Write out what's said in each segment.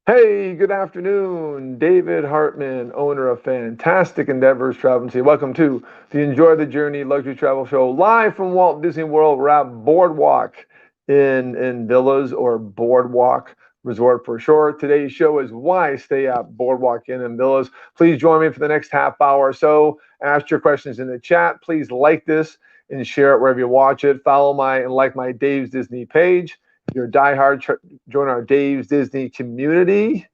Hey, good afternoon. David Hartman, owner of Fantastic Endeavors Travel Agency. Welcome to the Enjoy the Journey Luxury Travel Show, live from Walt Disney World. We're at Boardwalk in Villas, or Boardwalk Resort for short. Today's show is why stay at Boardwalk Inn and Villas. Please join me for the next half hour or so. Ask your questions in the chat. Please like this and share it wherever you watch it. Follow my and like my Dave's Disney page. If you're a diehard, join our Dave's Disney community,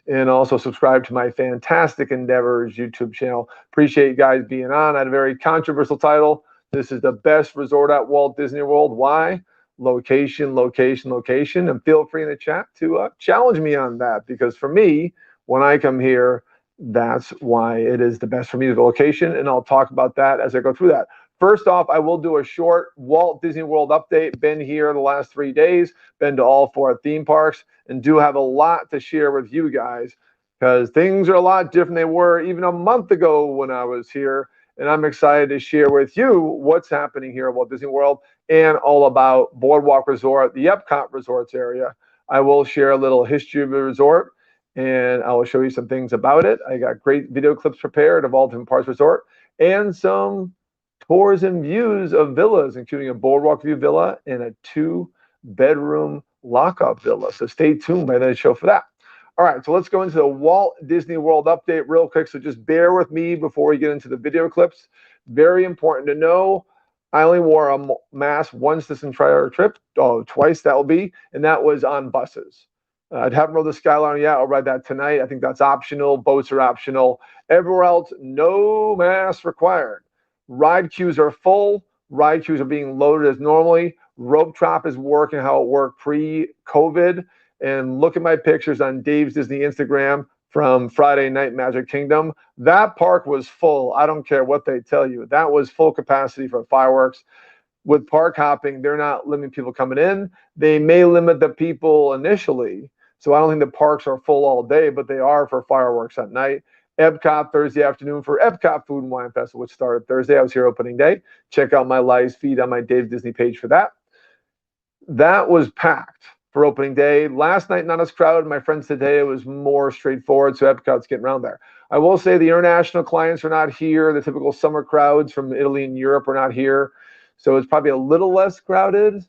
and also subscribe to my Fantastic Endeavors YouTube channel. Appreciate you guys being on. I had a very controversial title. This is the best resort at Walt Disney World. Why? Location, location, location. And feel free in the chat to challenge me on that, because for me, when I come here, that's why it is the best for me, the location. And I'll talk about that as I go through that. First off, I will do a short Walt Disney World update. Been here the last 3 days, been to all 4 theme parks, and do have a lot to share with you guys, because things are a lot different than they were even a month ago when I was here. And I'm excited to share with you what's happening here at Walt Disney World and all about Boardwalk Resort, the Epcot Resorts area. I will share a little history of the resort, and I will show you some things about it. I got great video clips prepared of all different parts of the resort, and some tours and views of villas, including a Boardwalk View villa and a 2-bedroom lockup villa. So stay tuned by the show for that. All right, so let's go into the Walt Disney World update real quick. So just bear with me before we get into the video clips. Very important to know, I only wore a mask once this entire trip, twice that will be, and that was on buses. I haven't rode the Skyliner yet. I'll ride that tonight. I think that's optional. Boats are optional. Everywhere else, no mask required. Ride queues are full. Ride queues are being loaded as normally. Rope Drop is working how it worked pre-COVID. And look at my pictures on Dave's Disney Instagram from Friday night Magic Kingdom. That park was full. I don't care what they tell you. That was full capacity for fireworks. With park hopping, they're not limiting people coming in. They may limit the people initially. So I don't think the parks are full all day, but they are for fireworks at night. Epcot Thursday afternoon for Epcot Food and Wine Festival, which started Thursday. I was here opening day. Check out my live feed on my Dave Disney page for that. That was packed for opening day. Last night, not as crowded. My friends today, it was more straightforward, so Epcot's getting around there. I will say the international clients are not here. The typical summer crowds from Italy and Europe are not here. So it's probably a little less crowded,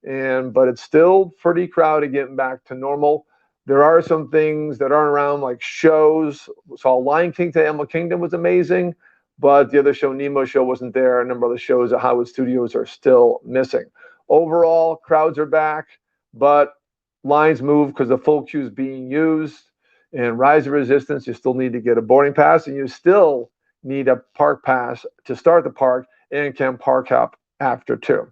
but it's still pretty crowded getting back to normal. There are some things that aren't around, like shows. Saw Lion King to Animal Kingdom was amazing, but the other show, Nemo show, wasn't there. A number of the shows at Hollywood Studios are still missing. Overall, crowds are back, but lines move because the full queue is being used. And Rise of Resistance, you still need to get a boarding pass, and you still need a park pass to start the park and can park hop after too.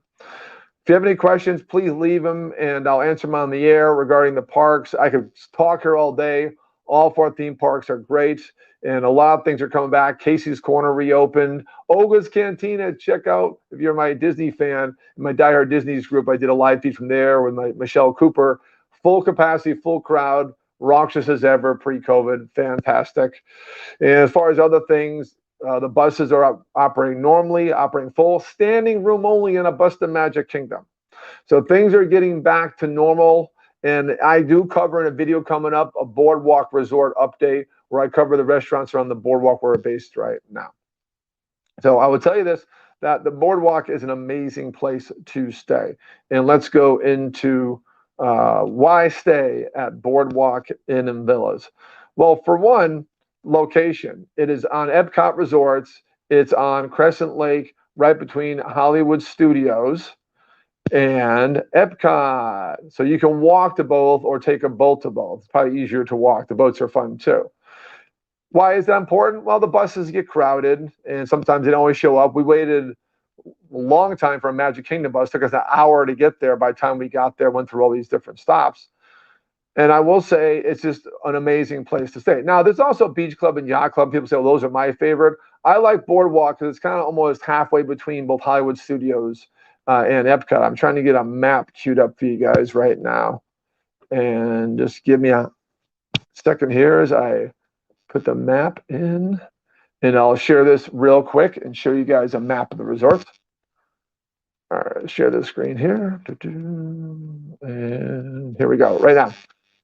If you have any questions, please leave them, and I'll answer them on the air regarding the parks. I could talk here all day. All 4 theme parks are great, and a lot of things are coming back. Casey's Corner reopened. Olga's Cantina, check out if you're my Disney fan. In my Die Hard Disney's group, I did a live feed from there with Michelle Cooper. Full capacity, full crowd, raucous as ever pre-COVID. Fantastic. And as far as other things, the buses are operating normally, operating full, standing room only in a bus to Magic Kingdom. So things are getting back to normal. And I do cover in a video coming up a Boardwalk Resort update where I cover the restaurants around the boardwalk where we're based right now. So I will tell you this, that the boardwalk is an amazing place to stay. And let's go into why stay at Boardwalk Inn and Villas. Well, for one, location. It is on Epcot Resorts. It's on Crescent Lake, right between Hollywood Studios and Epcot. So you can walk to both or take a boat to both. It's probably easier to walk. The boats are fun too. Why is that important? Well, the buses get crowded and sometimes they don't always show up. We waited a long time for a Magic Kingdom bus. It took us an hour to get there. By the time we got there, went through all these different stops. And I will say it's just an amazing place to stay. Now, there's also Beach Club and Yacht Club. People say, well, those are my favorite. I like Boardwalk because it's kind of almost halfway between both Hollywood Studios and Epcot. I'm trying to get a map queued up for you guys right now. And just give me a second here as I put the map in. And I'll share this real quick and show you guys a map of the resort. All right, share the screen here. And here we go, right now.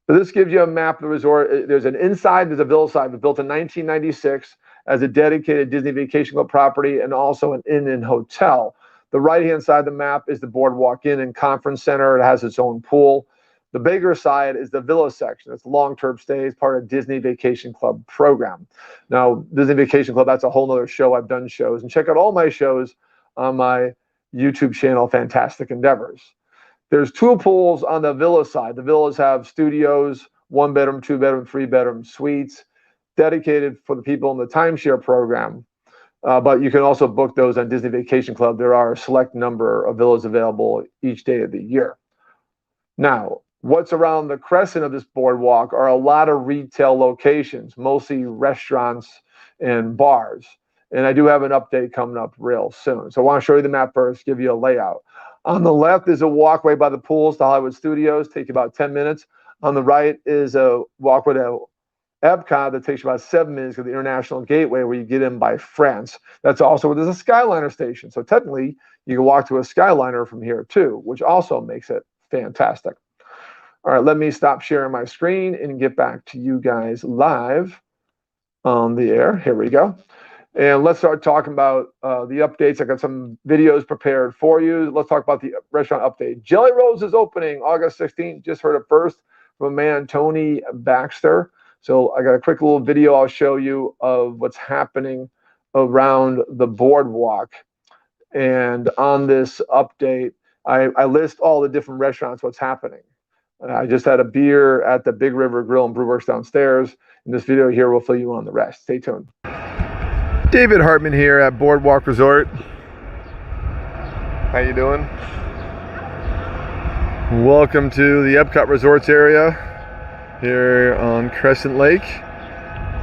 So this gives you a map of the resort. There's an inside, there's a villa side, but built in 1996 as a dedicated Disney Vacation Club property and also an inn and hotel. The right-hand side of the map is the Boardwalk Inn and Conference Center. It has its own pool. The bigger side is the villa section. It's long-term stays, part of Disney Vacation Club program. Now, Disney Vacation Club, that's a whole nother show. I've done shows. And check out all my shows on my YouTube channel, Fantastic Endeavors. There's two pools on the villa side. The villas have studios, 1-bedroom, 2-bedroom, 3-bedroom suites, dedicated for the people in the timeshare program. But you can also book those on Disney Vacation Club. There are a select number of villas available each day of the year. Now, what's around the crescent of this boardwalk are a lot of retail locations, mostly restaurants and bars. And I do have an update coming up real soon. So I want to show you the map first, give you a layout. On the left is a walkway by the pools to Hollywood Studios, take about 10 minutes. On the right is a walkway to Epcot that takes about 7 minutes to the International Gateway where you get in by France. That's also where there's a Skyliner station. So technically, you can walk to a Skyliner from here too, which also makes it fantastic. All right, let me stop sharing my screen and get back to you guys live on the air. Here we go. And let's start talking about the updates. I got some videos prepared for you. Let's talk about the restaurant update. Jelly Rolls is opening August 16th. Just heard it first from a man, Tony Baxter. So I got a quick little video I'll show you of what's happening around the boardwalk. And on this update, I list all the different restaurants, what's happening. I just had a beer at the Big River Grill and Brew Works downstairs. In this video here, we'll fill you in on the rest. Stay tuned. David Hartman here at Boardwalk Resort. How you doing? Welcome to the Epcot Resorts area here on Crescent Lake.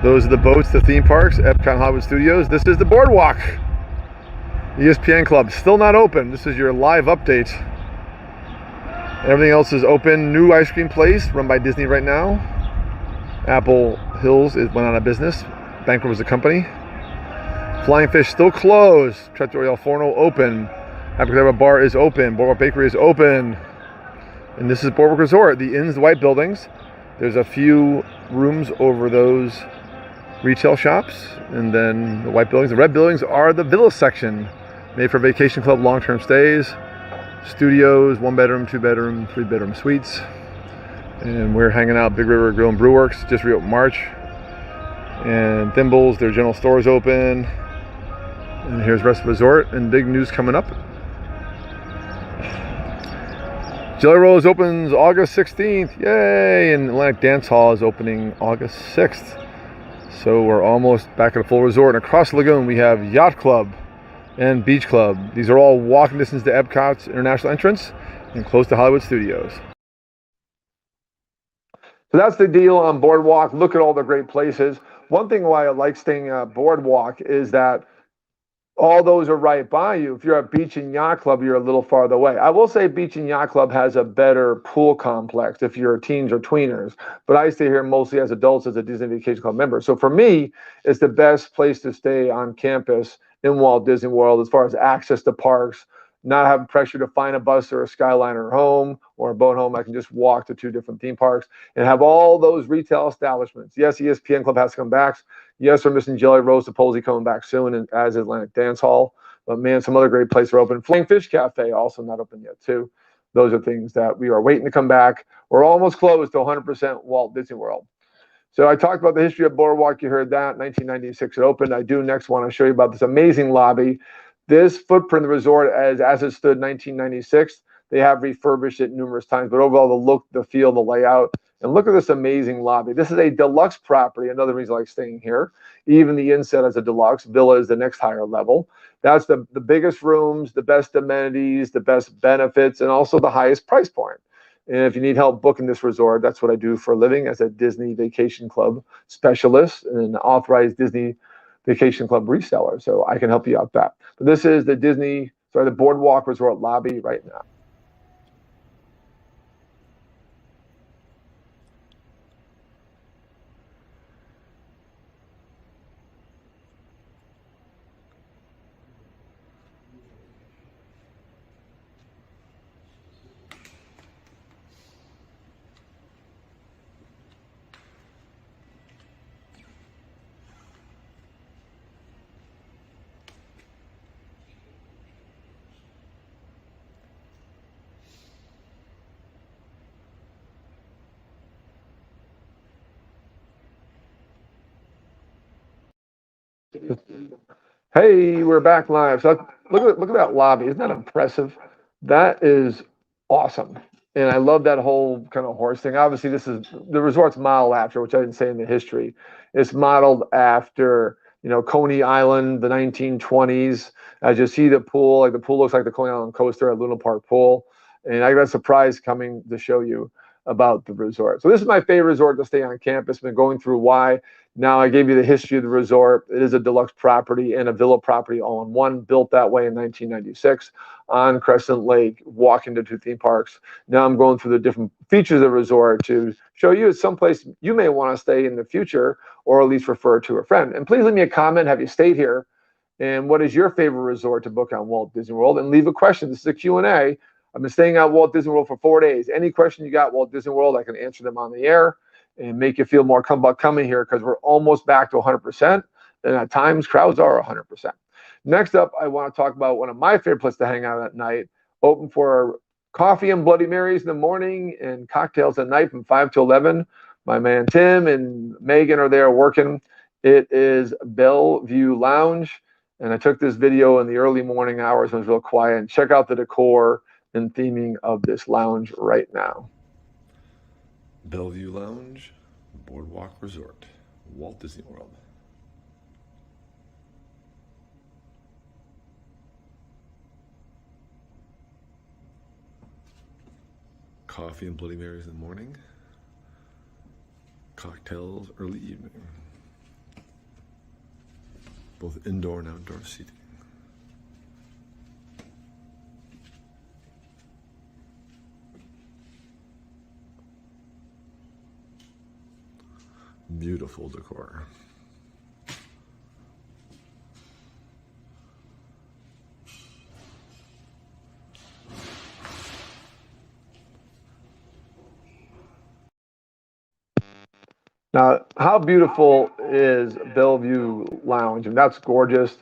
Those are the boats, the theme parks, Epcot Hollywood Studios. This is the Boardwalk. ESPN Club, still not open. This is your live update. Everything else is open. New ice cream place run by Disney right now. Apple Hills went out of business. Bankrupt was the company. Flying Fish still closed. Trattoria El Forno open. Abracadabra Bar is open. Boardwalk Bakery is open. And this is Boardwalk Resort. The inn's the white buildings. There's a few rooms over those retail shops. And then the white buildings. The red buildings are the villa section. Made for vacation club long-term stays. Studios, 1-bedroom, 2-bedroom, 3-bedroom suites. And we're hanging out Big River Grill and Brew Works. Just reopened March. And Thimbles, their general store is open. And here's the rest of the resort, and big news coming up. Jelly Rolls opens August 16th, yay! And Atlantic Dance Hall is opening August 6th. So we're almost back at a full resort. And across the lagoon, we have Yacht Club and Beach Club. These are all walking distance to Epcot's international entrance and close to Hollywood Studios. So that's the deal on Boardwalk. Look at all the great places. One thing why I like staying at Boardwalk is that all those are right by you. If you're at Beach and Yacht Club, you're a little farther away. I will say Beach and Yacht Club has a better pool complex if you're teens or tweeners, but I stay here mostly as adults as a Disney Vacation Club member. So for me, it's the best place to stay on campus in Walt Disney World as far as access to parks, not having pressure to find a bus or a Skyliner home or a boat home. I can just walk to 2 different theme parks and have all those retail establishments. Yes, ESPN Club has to come back. Yes, we're missing Jelly Rolls, supposedly coming back soon, and as Atlantic Dance Hall. But man, some other great places are open. Flying Fish Cafe also not open yet too. Those are things that we are waiting to come back. We're almost closed to 100% Walt Disney World. So I talked about the history of Boardwalk. You heard that. 1996 it opened. I do next want to show you about this amazing lobby. This footprint of the resort, as it stood 1996, they have refurbished it numerous times, but overall the look, the feel, the layout, and look at this amazing lobby. This is a deluxe property, another reason I like staying here. Even the inset is a deluxe. Villa is the next higher level. That's the biggest rooms, the best amenities, the best benefits, and also the highest price point. And if you need help booking this resort, that's what I do for a living as a Disney Vacation Club specialist and an authorized Disney Vacation Club reseller. So I can help you out that. But this is the Boardwalk Resort lobby right now. Hey, we're back live. So look at that lobby. Isn't that impressive? That is awesome. And I love that whole kind of horse thing. Obviously, this is the resort's modeled after, which I didn't say in the history. It's modeled after, Coney Island, the 1920s. As you see the pool, like the pool looks like the Coney Island coaster at Luna Park Pool. And I got a surprise coming to show you about the resort. So this is my favorite resort to stay on campus. Been going through why. Now I gave you the history of the resort. It is a deluxe property and a villa property all in one, built that way in 1996 on Crescent Lake, walking to two theme parks. Now I'm going through the different features of the resort to show you someplace you may want to stay in the future, or at least refer to a friend. And please leave me a comment. Have you stayed here? And what is your favorite resort to book on Walt Disney World? And leave a question. This is a Q&A. I've been staying at Walt Disney World for 4 days. Any question you got, Walt Disney World, I can answer them on the air and make you feel more comfortable coming here, because we're almost back to 100%. And at times, crowds are 100%. Next up, I want to talk about one of my favorite places to hang out at night. Open for coffee and Bloody Marys in the morning and cocktails at night from 5 to 11. My man Tim and Megan are there working. It is Belle Vue Lounge. And I took this video in the early morning hours when it was real quiet. And check out the decor and theming of this lounge right now. Belle Vue Lounge, Boardwalk Resort, Walt Disney World. Coffee and Bloody Marys in the morning. Cocktails early evening. Both indoor and outdoor seating. Beautiful decor. Now, how beautiful is Belle Vue Lounge? And that's gorgeous.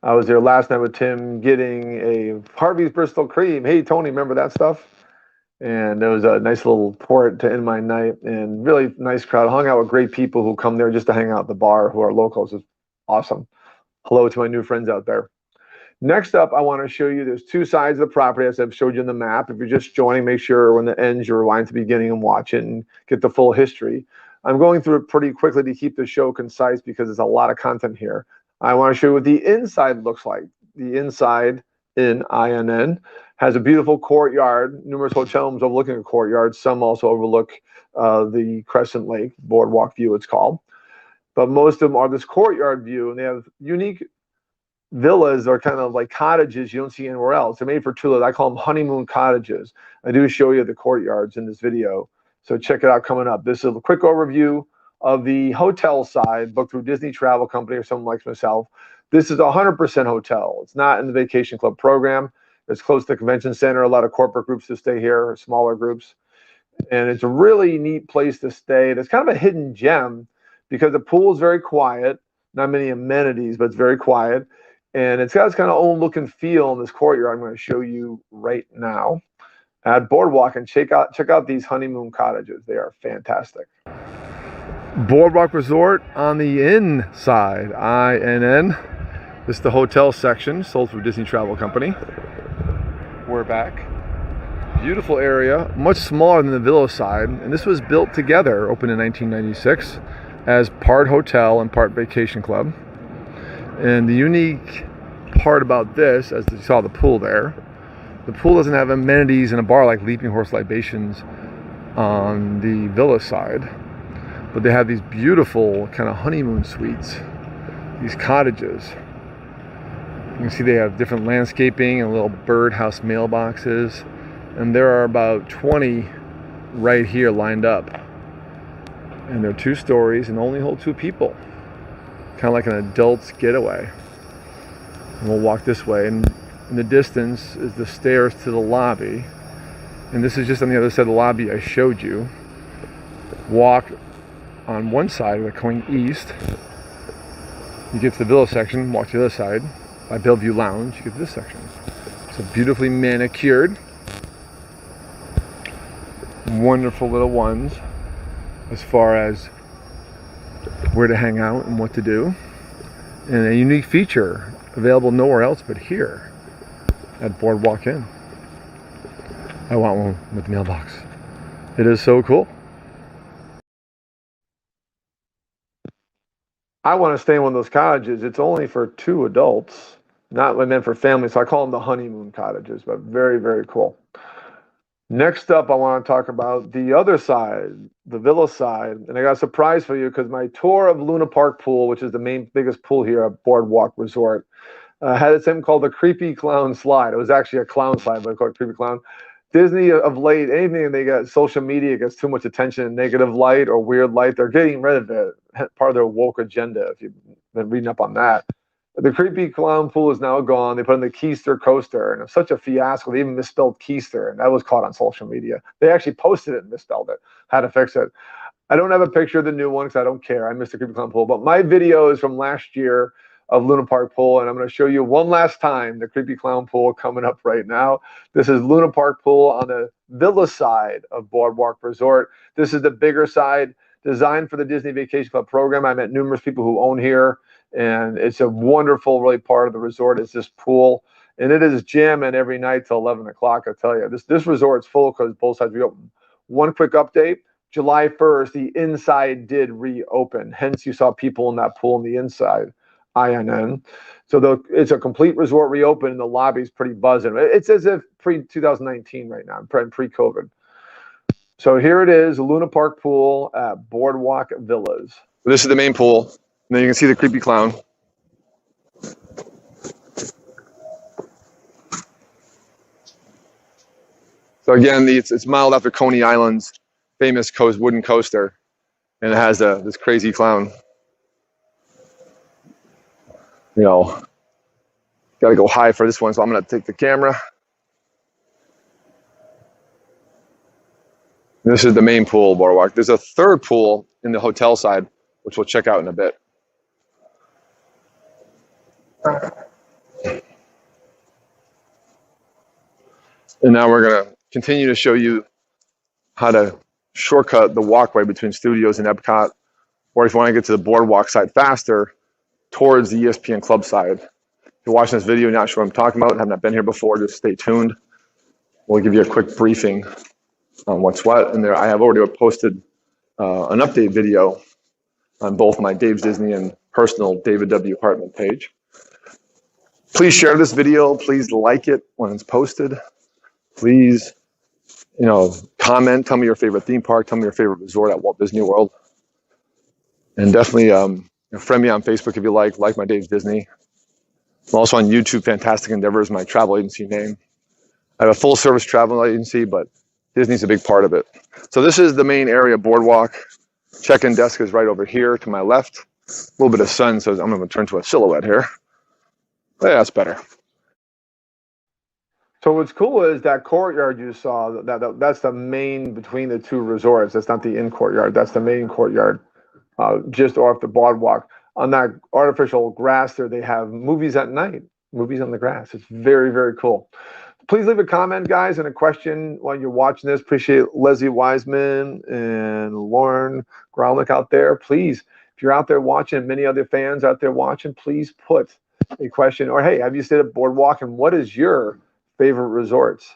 I was there last night with Tim getting a Harvey's Bristol Cream. Hey, Tony, remember that stuff? And it was a nice little port to end my night, and really nice crowd. Hung out with great people who come there just to hang out at the bar, who are locals. It's awesome. Hello to my new friends out there. Next up, I want to show you there's two sides of the property, as I've showed you in the map. If you're just joining, make sure when it ends, you rewind to the beginning and watch it and get the full history. I'm going through it pretty quickly to keep the show concise because there's a lot of content here. I want to show you what the inside looks like. The inside, in INN, has a beautiful courtyard, numerous hotel rooms overlooking a courtyard. Some also overlook the Crescent Lake, Boardwalk View it's called. But most of them are this courtyard view, and they have unique villas or kind of like cottages you don't see anywhere else. They're made for two. I call them honeymoon cottages. I do show you the courtyards in this video, so check it out coming up. This is a quick overview of the hotel side, booked through Disney Travel Company or someone like myself. This is 100% hotel. It's not in the vacation club program. It's close to the convention center. A lot of corporate groups to stay here, or smaller groups. And it's a really neat place to stay. It's kind of a hidden gem because the pool is very quiet. Not many amenities, but it's very quiet. And it's got its kind of own look and feel in this courtyard I'm going to show you right now at Boardwalk. And check out these honeymoon cottages. They are fantastic. Boardwalk Resort on the inside, INN. This is the hotel section, sold through Disney Travel Company. We're back. Beautiful area, much smaller than the villa side. And this was built together, opened in 1996, as part hotel and part vacation club. And the unique part about this, as you saw the pool there, the pool doesn't have amenities and a bar like Leaping Horse Libations on the villa side. But they have these beautiful kind of honeymoon suites, these cottages. You can see they have different landscaping and little birdhouse mailboxes. And there are about 20 right here lined up. And they're 2 stories and only hold 2 people. Kind of like an adult's getaway. And we'll walk this way. And in the distance is the stairs to the lobby. And this is just on the other side of the lobby I showed you. Walk on one side, we're going east. You get to the villa section, walk to the other side. By Belle Vue Lounge, you get to this section. So beautifully manicured. Wonderful little ones as far as where to hang out and what to do. and a unique feature available nowhere else but here at Boardwalk Inn. I want one with the mailbox. It is so cool. I want to stay in one of those cottages. It's only for 2 adults, not meant for families. So I call them the honeymoon cottages, but very, very cool. Next up, I want to talk about the other side, the villa side. And I got a surprise for you because my tour of Luna Park Pool, which is the biggest pool here at Boardwalk Resort, had something called the Creepy Clown Slide. It was actually a clown slide, but I call it Creepy Clown. Disney of late, anything they got social media gets too much attention and negative light or weird light, they're getting rid of it. Part of their woke agenda, if you've been reading up on that. The Creepy Clown Pool is now gone. They put in the Keister coaster, and it was such a fiasco. They even misspelled Keister, and that was caught on social media. They actually posted it and misspelled it. How to fix it. I don't have a picture of the new one because I don't care. I missed the Creepy Clown Pool, but my video is from last year of Luna Park Pool, and I'm going to show you one last time the Creepy Clown Pool coming up right now. This is Luna Park Pool on the villa side of Boardwalk Resort. This is the bigger side, designed for the Disney Vacation Club program. I met numerous people who own here, and it's a wonderful, really part of the resort is this pool, and it is jamming every night till 11 o'clock. I tell you, this resort's full because both sides reopen. One quick update: July 1st, the inside did reopen. Hence, you saw people in that pool on the inside. INN. So it's a complete resort reopen, and the lobby's pretty buzzing. It's as if pre-2019 right now, pre-COVID. So here it is, Luna Park Pool at Boardwalk Villas. This is the main pool, and then you can see the Creepy Clown. So again, it's modeled after Coney Island's famous wooden coaster, and it has this crazy clown. You know, got to go high for this one, so I'm going to take the camera. This is the main pool, Boardwalk. There's a third pool in the hotel side, which we'll check out in a bit. And now we're going to continue to show you how to shortcut the walkway between studios and Epcot, or if you want to get to the Boardwalk side faster, towards the ESPN Club side. If you're watching this video, not sure what I'm talking about, have not been here before, just stay tuned. We'll give you a quick briefing on what's what. And there, I have already posted an update video on both my Dave's Disney and personal David W. Hartman page. Please share this video. Please like it when it's posted. Please, comment. Tell me your favorite theme park. Tell me your favorite resort at Walt Disney World. And definitely, friend me on Facebook if you like my Dave's Disney. I'm also on YouTube, Fantastic Endeavors, my travel agency name. I have a full service travel agency, but Disney's a big part of it. So this is the main area, Boardwalk. Check-in desk is right over here to my left. A little bit of sun, so I'm going to turn to a silhouette here. Yeah, that's better. So what's cool is that courtyard you saw, that's the main between the two resorts. That's not the in courtyard. That's the main courtyard. Just off the Boardwalk. On that artificial grass there, they have movies at night, movies on the grass. It's very, very cool. Please leave a comment, guys, and a question while you're watching this. Appreciate Leslie Wiseman and Lauren Growlick out there. Please, if you're out there watching, many other fans out there watching, please put a question. Or, hey, have you stayed at Boardwalk, and what is your favorite resorts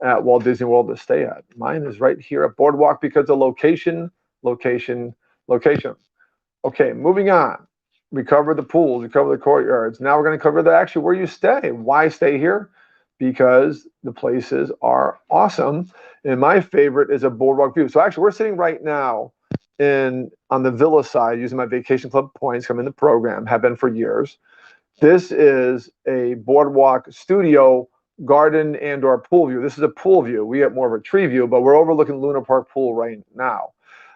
at Walt Disney World to stay at? Mine is right here at Boardwalk because of location. Okay, moving on. We covered the pools, we covered the courtyards. Now we're going to cover actually where you stay. Why stay here? Because the places are awesome. And my favorite is a Boardwalk View. So actually, we're sitting right now on the villa side using my Vacation Club points. I'm in the program, have been for years. This is a Boardwalk studio garden and or pool view. This is a pool view. We get more of a tree view, but we're overlooking Luna Park Pool right now.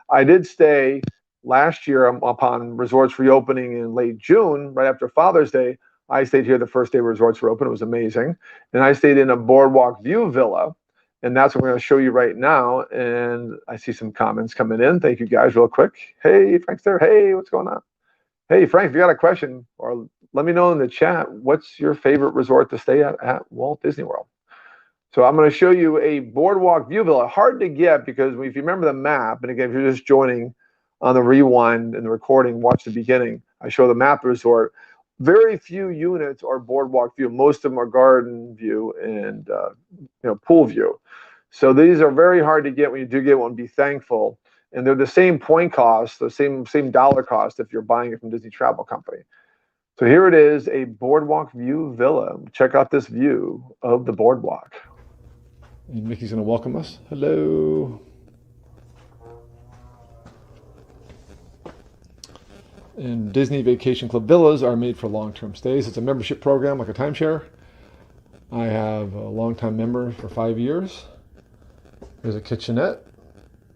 I did stay last year upon resorts reopening in late June, right after Father's Day. I stayed here the first day resorts were open. It was amazing. And I stayed in a Boardwalk View villa. And that's what we're going to show you right now. And I see some comments coming in. Thank you guys real quick. Hey, Frank's there. Hey, what's going on? Hey, Frank, if you got a question, or let me know in the chat, what's your favorite resort to stay at Walt Disney World? So I'm going to show you a Boardwalk View villa. Hard to get because if you remember the map, and again, if you're just joining on the rewind and the recording, watch the beginning. I show the map resort. very few units are boardwalk view. Most of them are garden view and pool view. So these are very hard to get. When you do get one, be thankful. And they're the same point cost, the same dollar cost if you're buying it from Disney Travel Company. So here it is, a boardwalk view villa. Check out this view of the boardwalk. And Mickey's going to welcome us. Hello. And Disney Vacation Club villas are made for long-term stays. It's a membership program like a timeshare. I have a long-time member for 5 years. There's a kitchenette,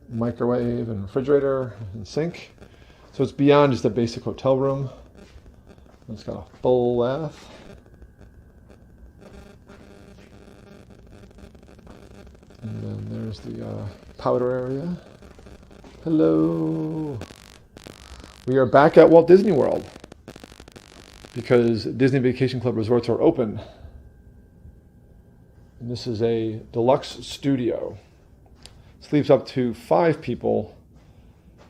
microwave and refrigerator and sink. So it's beyond just a basic hotel room. It's got a full bath. And then there's the powder area. Hello. We are back at Walt Disney World because Disney Vacation Club resorts are open. And this is a deluxe studio. Sleeps up to 5 people.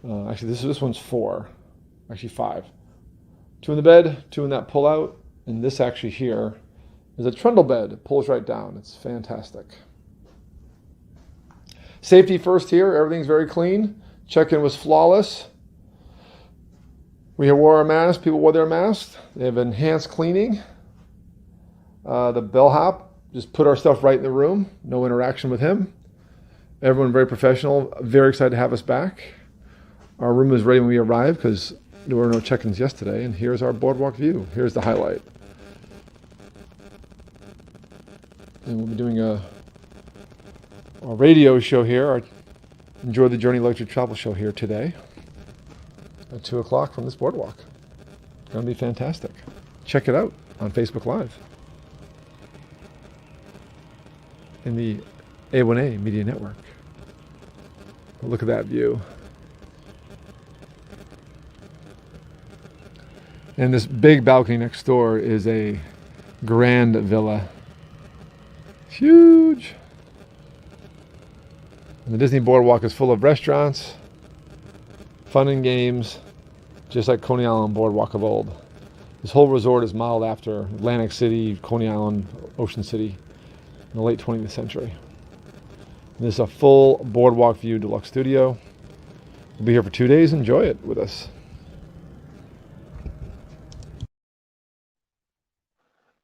Actually, this one's 4. Actually, 5. 2 in the bed, 2 in that pull-out, and this actually here is a trundle bed. It pulls right down. It's fantastic. Safety first here. Everything's very clean. Check-in was flawless. We wore our masks. People wore their masks. They have enhanced cleaning. The bellhop just put our stuff right in the room. No interaction with him. Everyone very professional. Very excited to have us back. Our room was ready when we arrived because there were no check-ins yesterday. And here's our boardwalk view. Here's the highlight. And we'll be doing a radio show here. Our Enjoy the Journey Luxury Travel show here today at 2 o'clock from this boardwalk. It's going to be fantastic. Check it out on Facebook Live in the A1A Media Network. Look at that view. And this big balcony next door is a grand villa. It's huge. And the Disney Boardwalk is full of restaurants, fun and games, just like Coney Island Boardwalk of old. This whole resort is modeled after Atlantic City, Coney Island, Ocean City in the late 20th century. And this is a full boardwalk view deluxe studio. We'll be here for 2 days. Enjoy it with us.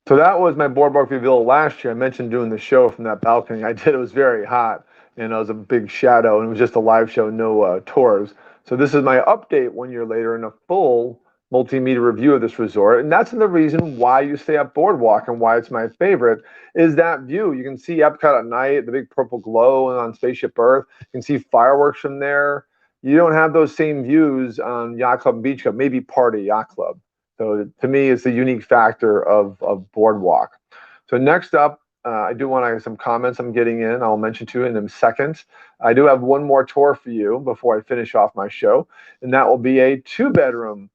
So that was my boardwalk view villa last year. I mentioned doing the show from that balcony. I did. It was very hot, and it was a big shadow, and it was just a live show, no tours. So this is my update 1 year later in a full multimedia review of this resort. And that's the reason why you stay at Boardwalk and why it's my favorite is that view. You can see Epcot at night, the big purple glow on Spaceship Earth. You can see fireworks from there. You don't have those same views on Yacht Club and Beach Club, maybe part of Yacht Club. So to me, it's the unique factor of Boardwalk. So next up, I do want to have some comments I'm getting in. I'll mention to you in a second. I do have one more tour for you before I finish off my show, and that will be a 2-bedroom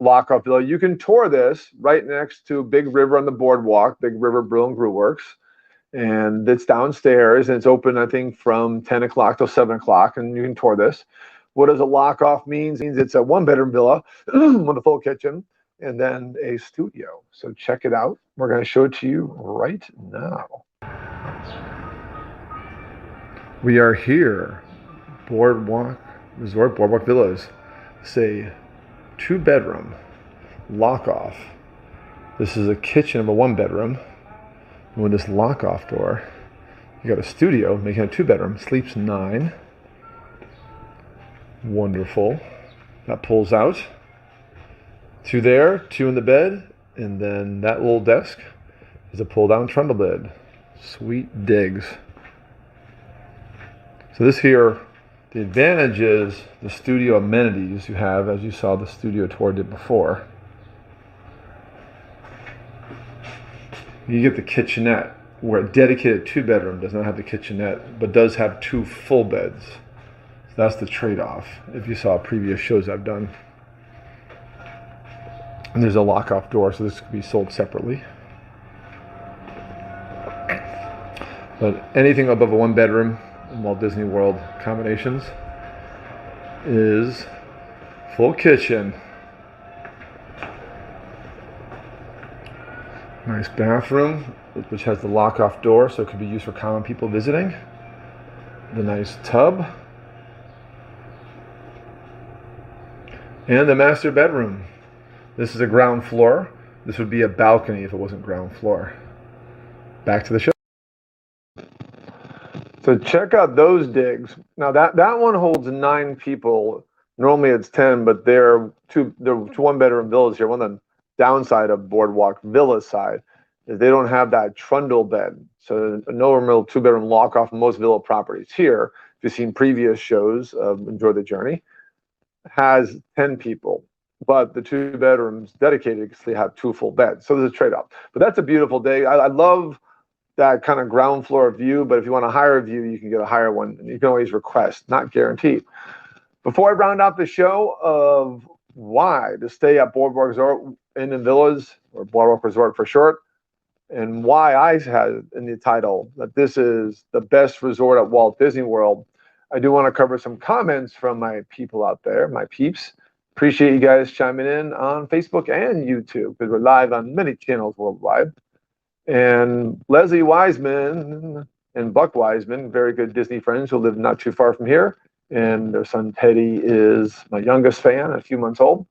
lock-off villa. You can tour this right next to Big River on the boardwalk, Big River Grill and Brew Works, and it's downstairs, and it's open, I think, from 10 o'clock till 7 o'clock, and you can tour this. What does a lock-off mean? It means it's a 1-bedroom villa with a full kitchen, and then a studio. So check it out. We're going to show it to you right now. We are here, Boardwalk Resort, Boardwalk Villas. It's a 2-bedroom lock-off. This is a kitchen of a 1-bedroom. And with this lock-off door, you got a studio, making a 2-bedroom. Sleeps 9. Wonderful. That pulls out. 2 there, 2 in the bed, and then that little desk is a pull-down trundle bed. Sweet digs. So this here, the advantage is the studio amenities you have, as you saw the studio tour did before. You get the kitchenette, where a dedicated 2-bedroom does not have the kitchenette, but does have 2 full beds. So that's the trade-off, if you saw previous shows I've done. And there's a lock-off door, so this could be sold separately. But anything above a 1-bedroom in Walt Disney World combinations is full kitchen. Nice bathroom, which has the lock-off door, so it could be used for common people visiting. The nice tub. And the master bedroom. This is a ground floor. This would be a balcony if it wasn't ground floor. Back to the show. So check out those digs. Now that one holds 9 people. Normally it's 10, but they're two one-bedroom villas here. One of the downside of Boardwalk Villa side is they don't have that trundle bed. So no real 2-bedroom lock-off most villa properties here. If you've seen previous shows of Enjoy the Journey, has 10 people. But the 2 bedrooms dedicated because they have 2 full beds. So there's a trade-off. But that's a beautiful day. I love that kind of ground floor view, but if you want a higher view, you can get a higher one. You can always request, not guaranteed. Before I round out the show of why to stay at Boardwalk Resort Inn and Villas, or Boardwalk Resort for short, and why I had in the title that this is the best resort at Walt Disney World, I do want to cover some comments from my people out there, my peeps. Appreciate you guys chiming in on Facebook and YouTube because we're live on many channels worldwide. And Leslie Wiseman and Buck Wiseman, very good Disney friends who live not too far from here. And their son Teddy is my youngest fan, a few months old.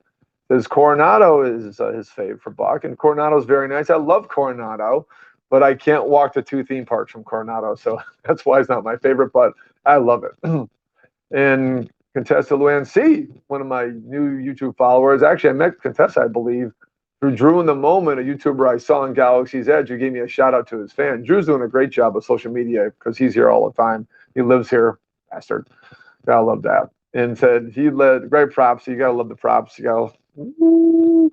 Says Coronado is his fave for Buck, and Coronado is very nice. I love Coronado, but I can't walk to 2 theme parks from Coronado, so that's why it's not my favorite, but I love it. And Contessa Luann C., one of my new YouTube followers. Actually, I met Contessa, I believe, through Drew in the Moment, a YouTuber I saw on Galaxy's Edge, who gave me a shout out to his fan. Drew's doing a great job of social media because he's here all the time. He lives here, bastard. Gotta love that. And said he led great props. You gotta love the props. You gotta, woo.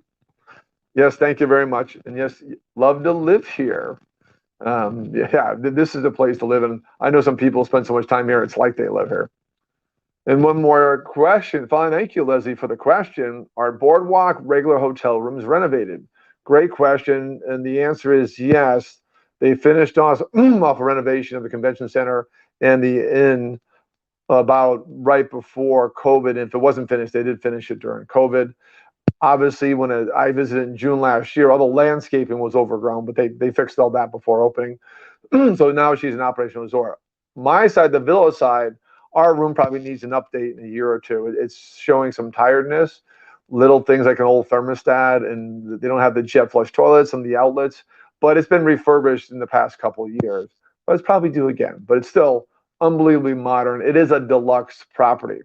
Yes, thank you very much. And yes, love to live here. Yeah, this is a place to live. And I know some people spend so much time here, it's like they live here. And one more question. Fine, thank you, Leslie, for the question. Are Boardwalk regular hotel rooms renovated? Great question. And the answer is yes. They finished off a renovation of the convention center and the inn about right before COVID. And if it wasn't finished, they did finish it during COVID. Obviously, when I visited in June last year, all the landscaping was overgrown, but they fixed all that before opening. So now she's an operational resort. My side, the villa side, our room probably needs an update in a year or two. It's showing some tiredness, little things like an old thermostat, and they don't have the jet flush toilets and the outlets, but it's been refurbished in the past couple of years. But it's probably due again, but it's still unbelievably modern. It is a deluxe property.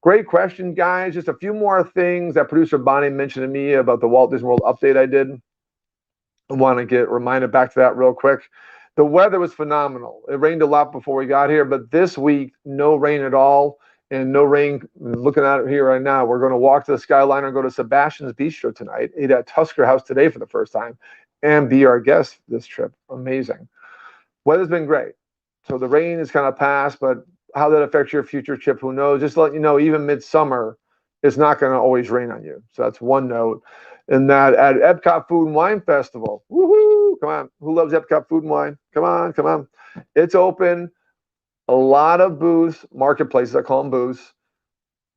Great question, guys. Just a few more things that producer Bonnie mentioned to me about the Walt Disney World update I did. I want to get reminded back to that real quick. The weather was phenomenal. It rained a lot before we got here, but this week, no rain at all. And no rain, looking at it here right now, we're going to walk to the Skyliner and go to Sebastian's Bistro tonight, eat at Tusker House today for the first time, and be our guest this trip. Amazing. Weather's been great. So the rain is kind of past, but how that affects your future trip, who knows? Just to let you know, even midsummer, it's not going to always rain on you. So that's one note. And that at Epcot Food and Wine Festival, woohoo! Come on, who loves Epcot Food and Wine? Come on, come on. It's open. A lot of booths, marketplaces, I call them booths,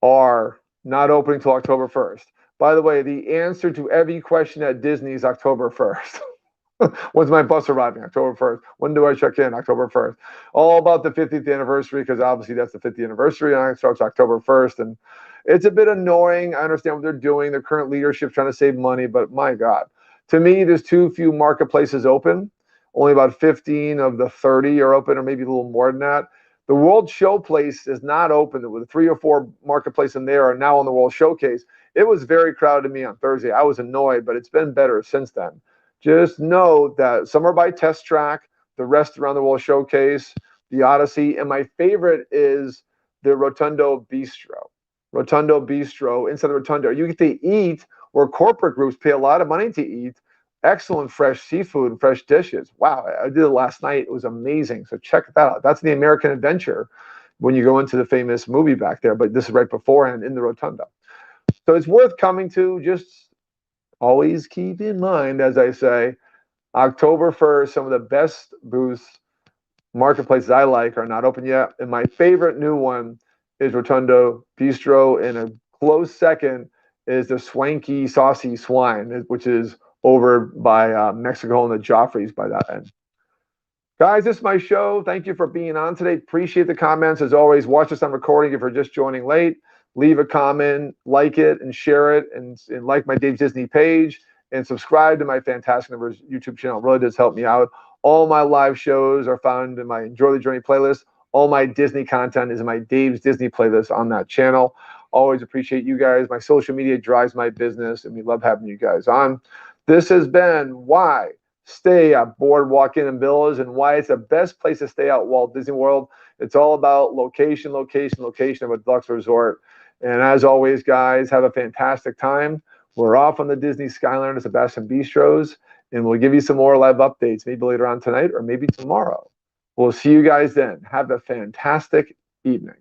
are not opening until October 1st. By the way, the answer to every question at Disney is October 1st. When's my bus arriving? October 1st. When do I check in? October 1st. All about the 50th anniversary, because obviously that's the 50th anniversary, and it starts October 1st. And it's a bit annoying. I understand what they're doing. The current leadership trying to save money, but my God. To me, there's too few marketplaces open. Only about 15 of the 30 are open, or maybe a little more than that. The World Showplace is not open. With 3 or 4 marketplaces in there are now on the World Showcase. It was very crowded to me on Thursday. I was annoyed, but it's been better since then. Just know that some are by Test Track, the rest around the World Showcase, the Odyssey, and my favorite is the Rotundo Bistro. Rotundo Bistro, inside the Rotundo, you get to eat where corporate groups pay a lot of money to eat. Excellent fresh seafood and fresh dishes. Wow, I did it last night. It was amazing. So check that out. That's the American Adventure when you go into the famous movie back there, but this is right beforehand in the Rotundo. So it's worth coming to. Just always keep in mind, as I say, October 1st, some of the best booths, marketplaces I like are not open yet. And my favorite new one is Rotundo Bistro. And a close second is the Swanky Saucy Swine, which is over by Mexico and the Joffreys by that end. Guys, this is my show. Thank you for being on today. Appreciate the comments. As always, watch this on recording if you're just joining late. Leave a comment, like it, and share it, and like my Dave Disney page, and subscribe to my Fantastic Numbers YouTube channel. It really does help me out. All my live shows are found in my Enjoy the Journey playlist. All my Disney content is in my Dave's Disney playlist on that channel. Always appreciate you guys. My social media drives my business, and we love having you guys on. This has been Why Stay at Boardwalk Inn and Villas, and why it's the best place to stay at Walt Disney World. It's all about location, location, location of a deluxe resort. And as always, guys, have a fantastic time. We're off on the Disney Skyline at Sebastian Bistros, and we'll give you some more live updates maybe later on tonight or maybe tomorrow. We'll see you guys then. Have a fantastic evening.